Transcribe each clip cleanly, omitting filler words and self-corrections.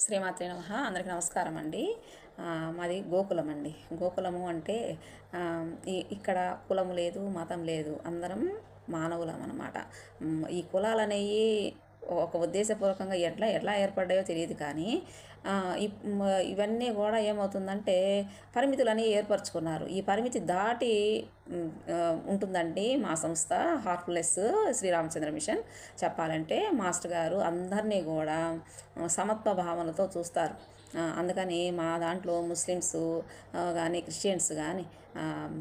శ్రీమాత్రే నమః. అందరికీ నమస్కారం అండి. మాది గోకులం అండి. గోకులము అంటే ఇక్కడ కులము లేదు, మతం లేదు, అందరం మానవులం అన్నమాట. ఈ కులాలనేవి ఒక ఉద్దేశపూర్వకంగా ఎట్లా ఎట్లా ఏర్పడ్డాయో తెలియదు కానీ ఇవన్నీ కూడా ఏమవుతుందంటే పరిమితులని ఏర్పరచుకున్నారు. ఈ పరిమితి దాటి ఉంటుందండి మా సంస్థ హార్ట్లెస్ శ్రీరామచంద్ర మిషన్. చెప్పాలంటే మాస్టర్ గారు అందరినీ కూడా సమత్వ భావనతో చూస్తారు. అందుకని మా దాంట్లో ముస్లిమ్స్ కానీ క్రిస్టియన్స్ కానీ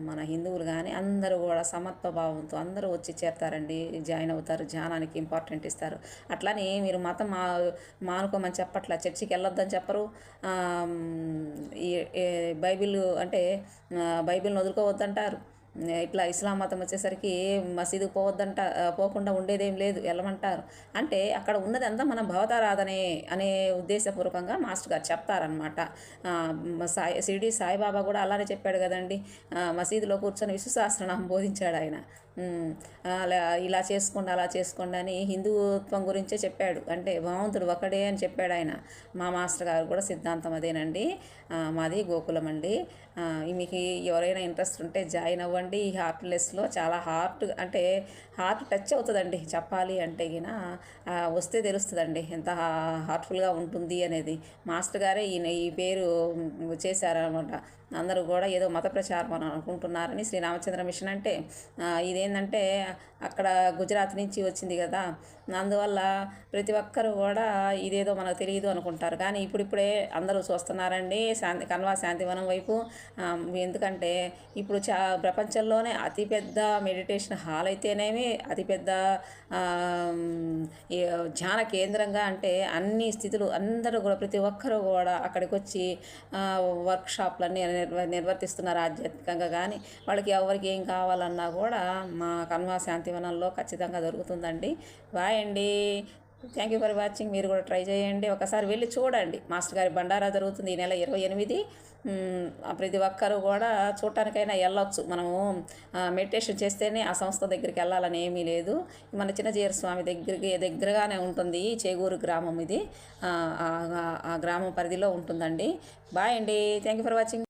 మన హిందువులు కానీ అందరూ కూడా సమత్వ భావంతో అందరూ వచ్చి చేరతారండి, జాయిన్ అవుతారు, ధ్యానానికి ఇంపార్టెంట్ ఇస్తారు. అట్లానే మీరు మతం మానుకోమని చెప్పట్లా, చర్చికి వెళ్ళొద్దని చెప్పరు. ఈ బైబిల్ అంటే బైబిల్ని వదులుకోవద్దంటారు. ఇట్లా ఇస్లాం మతం వచ్చేసరికి మసీదుకు పోకుండా ఉండేదేం లేదు, వెళ్ళమంటారు. అంటే అక్కడ ఉన్నది అంతా మన భవతారాధనే అనే ఉద్దేశపూర్వకంగా మాస్టర్ గారు చెప్తారనమాట. షిరిడి సాయిబాబా కూడా అలానే చెప్పాడు కదండి. మసీదులో కూర్చొని విశ్వసహస్రనామం బోధించాడు ఆయన. ఇలా చేసుకోండి అలా చేసుకోండి అని హిందుత్వం గురించే చెప్పాడు. అంటే భగవంతుడు ఒకడే అని చెప్పాడు ఆయన. మా మాస్టర్ గారు కూడా సిద్ధాంతం అదేనండి. మాది గోకులం అండి. మీకు ఎవరైనా ఇంట్రెస్ట్ ఉంటే జాయిన్ అవ్వండి. ఈ హార్ట్లెస్లో చాలా హార్ట్ టచ్ అవుతుందండి. చెప్పాలి అంటే గిన వస్తే తెలుస్తుందండి ఎంత హార్ట్ఫుల్గా ఉంటుంది అనేది. మాస్టర్ గారే ఈ పేరు చేశారనమాట. అందరూ కూడా ఏదో మత ప్రచారం అని అనుకుంటున్నారని. శ్రీరామచంద్ర మిషన్ అంటే ఇదేంటంటే అక్కడ గుజరాత్ నుంచి వచ్చింది కదా, అందువల్ల ప్రతి ఒక్కరు కూడా ఇదేదో మనకు తెలియదు అనుకుంటారు. కానీ ఇప్పుడిప్పుడే అందరూ చూస్తున్నారండి కన్వా శాంతివనం వైపు. ఎందుకంటే ఇప్పుడు ప్రపంచంలోనే అతిపెద్ద మెడిటేషన్ హాల్ అయితేనేమి, అతిపెద్ద ధ్యాన కేంద్రంగా, అంటే అన్ని స్థితులు అందరూ కూడా ప్రతి ఒక్కరూ కూడా అక్కడికి వచ్చి వర్క్షాప్లన్నీ నిర్వర్తిస్తున్నారు ఆధ్యాత్మికంగా. కానీ వాళ్ళకి ఎవరికి ఏం కావాలన్నా కూడా మా కన్వా శాంతివనంలో ఖచ్చితంగా దొరుకుతుందండి. బాయ్ అండి. Thank you for watching. మీరు కూడా ట్రై చేయండి, ఒకసారి వెళ్ళి చూడండి. మాస్టర్ గారి బండారా జరుగుతుంది ఈ నెల 28. ప్రతి ఒక్కరు కూడా చూడటానికైనా వెళ్ళొచ్చు. మనము మెడిటేషన్ చేస్తేనే ఆ సంస్థ దగ్గరికి వెళ్ళాలని ఏమీ లేదు. మన చిన్నజీయర్ స్వామి దగ్గరగానే ఉంటుంది. చేగూరు గ్రామం ఇది. ఆ గ్రామం పరిధిలో ఉంటుందండి. బాయ్ అండి. Thank you for watching.